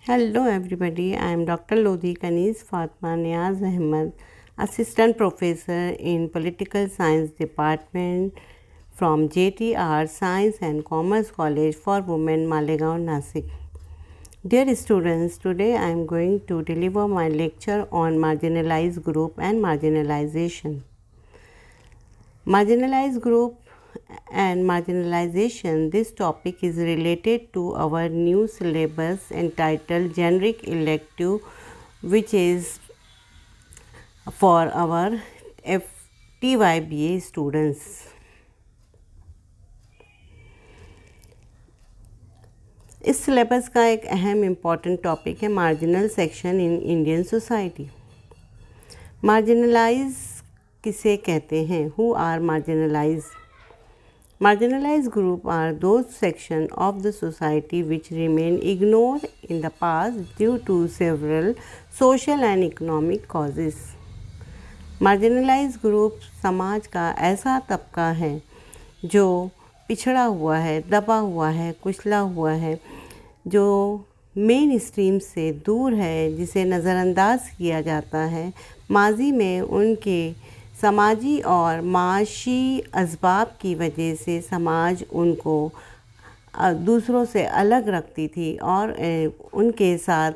Hello everybody, I am Dr. Lodhi Kanis Fatma Niaz Ahmed, Assistant Professor in Political Science Department from JTR Science and Commerce College for Women, Malegaon, Nasik. Dear students, today I am going to deliver my lecture on marginalized group and marginalization. Marginalized group and marginalization, this topic is related to our new syllabus entitled Generic Elective, which is for our FTYBA students. इस syllabus का एक अहम important topic है marginal section in Indian society. Marginalize किसे कहते हैं? Who are marginalize? Marginalized group are those sections of the society which remain ignored in the past due to several social and economic causes. Marginalized group समाज का ऐसा तबका है जो पिछड़ा हुआ है, दबा हुआ है, कुचला हुआ है, जो मेन स्ट्रीम से दूर है, जिसे नज़रअंदाज किया जाता है. माजी में उनके समाजी और माशी असबाब की वजह से समाज उनको दूसरों से अलग रखती थी और उनके साथ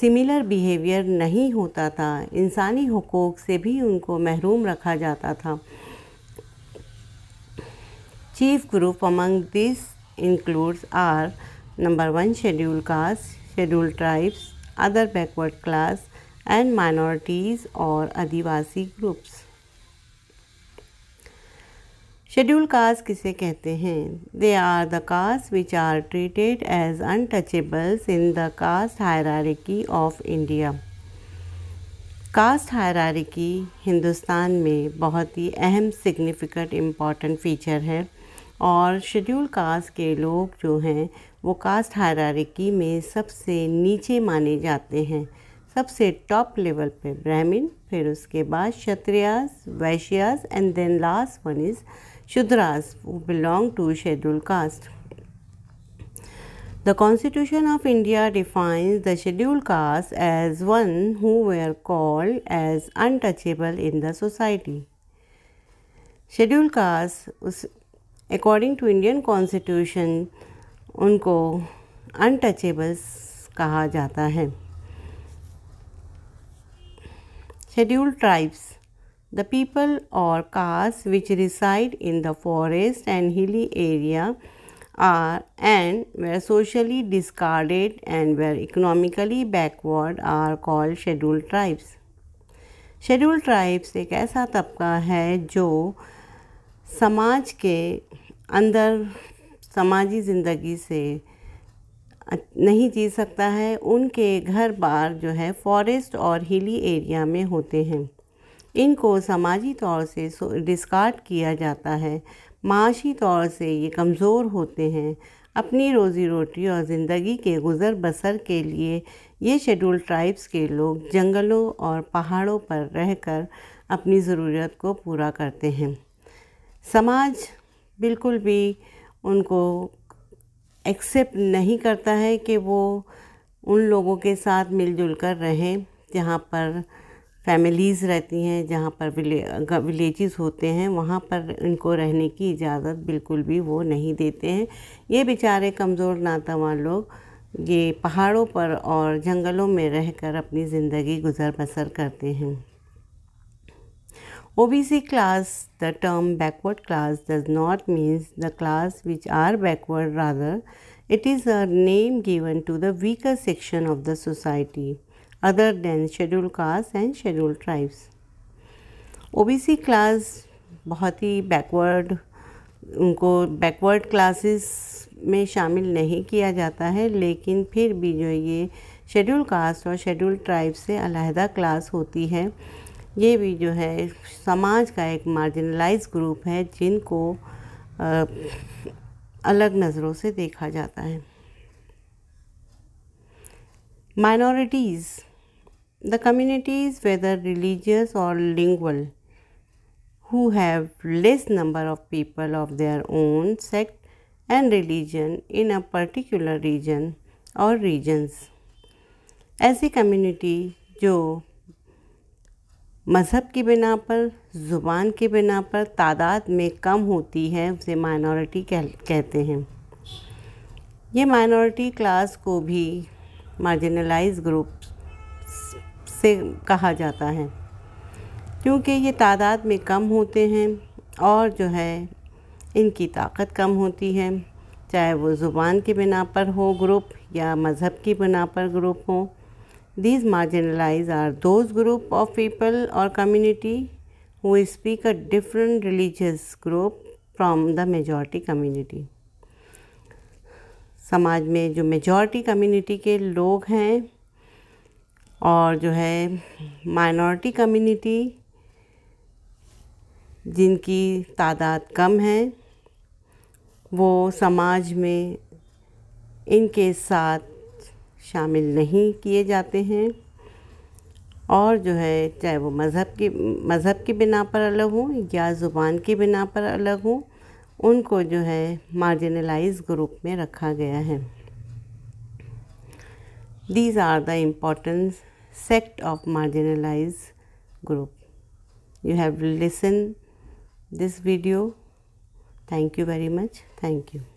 सिमिलर बिहेवियर नहीं होता था. इंसानी हुकूक से भी उनको महरूम रखा जाता था. Chief group among this includes are number 1 schedule caste, schedule tribes, other backward class and minorities और आदिवासी ग्रुप्स. शेड्यूल कास्ट किसे कहते हैं? They are the caste which are treated as untouchables in the caste hierarchy of India. Caste hierarchy Hindustan में बहुत ही अहम significant important feature है और शेड्यूल कास्ट के लोग जो हैं वो कास्ट हायरार्की में सबसे नीचे माने जाते हैं. सबसे टॉप लेवल पे ब्राह्मण, फिर उसके बाद Kshatriyas, Vaishyas and then last one is Shudras who belong to scheduled caste. The Constitution of India defines the scheduled caste as one who were called as untouchable in the society. Scheduled caste according to Indian Constitution उनको untouchables कहा जाता है. Scheduled tribes, the people or castes which reside in the forest and hilly area are and were socially discarded and were economically backward are called scheduled tribes. Scheduled tribes एक ऐसा तबका है जो समाज के अंदर समाजी ज़िंदगी से नहीं जी सकता है. उनके घर बार जो है फॉरेस्ट और हिली एरिया में होते हैं. इनको समाजी तौर से डिस्कार्ड किया जाता है. माशी तौर से ये कमज़ोर होते हैं. अपनी रोज़ी रोटी और ज़िंदगी के गुज़र बसर के लिए ये शेड्यूल ट्राइब्स के लोग जंगलों और पहाड़ों पर रहकर अपनी ज़रूरत को पूरा करते हैं. समाज बिल्कुल भी उनको एक्सेप्ट नहीं करता है कि वो उन लोगों के साथ मिलजुल कर रहें जहाँ पर फैमिलीज़ रहती हैं, जहाँ पर विलेजेस होते हैं. वहाँ पर इनको रहने की इजाज़त बिल्कुल भी वो नहीं देते हैं. ये बेचारे कमज़ोर नातवां लोग ये पहाड़ों पर और जंगलों में रहकर अपनी ज़िंदगी गुज़र बसर करते हैं. OBC class, the term backward class does not mean the class which are backward, rather it is a name given to the weaker section of the society other than scheduled caste and scheduled tribes. OBC class बहुत ही backward, उनको backward classes में शामिल नहीं किया जाता है, लेकिन फिर भी जो ये शेड्यूल कास्ट और शेड्यूल ट्राइब से अलहदा क्लास होती है. ये भी जो है समाज का एक मार्जिनलाइज ग्रुप है जिनको अलग नज़रों से देखा जाता है. Minorities, the communities, whether religious or lingual, who have less number of people of their own sect and religion in a particular region or regions. ऐसी कम्युनिटी जो मज़हब की बिना पर, ज़ुबान की बिना पर तादाद में कम होती है, उसे माइनॉरिटी कहते हैं। ये माइनॉरिटी क्लास को भी मार्जिनलाइज ग्रुप से कहा जाता है, क्योंकि ये तादाद में कम होते हैं और जो है इनकी ताकत कम होती है, चाहे वो ज़ुबान की बिना पर हो ग्रुप या मज़हब की बिना पर ग्रुप हो। These marginalized are those group of people or community who speak a different religious group from the majority community। समाज में जो मेजॉरिटी कम्युनिटी के लोग हैं और जो है माइनॉरिटी कम्युनिटी जिनकी तादाद कम है, वो समाज में इनके साथ शामिल नहीं किए जाते हैं और जो है चाहे वो मज़हब की बिना पर अलग हों या ज़ुबान की बिना पर अलग हों, उनको जो है मार्जिनलाइज ग्रुप में रखा गया है। These are the important sect of marginalized group. You have listened this video. Thank you very much. Thank you.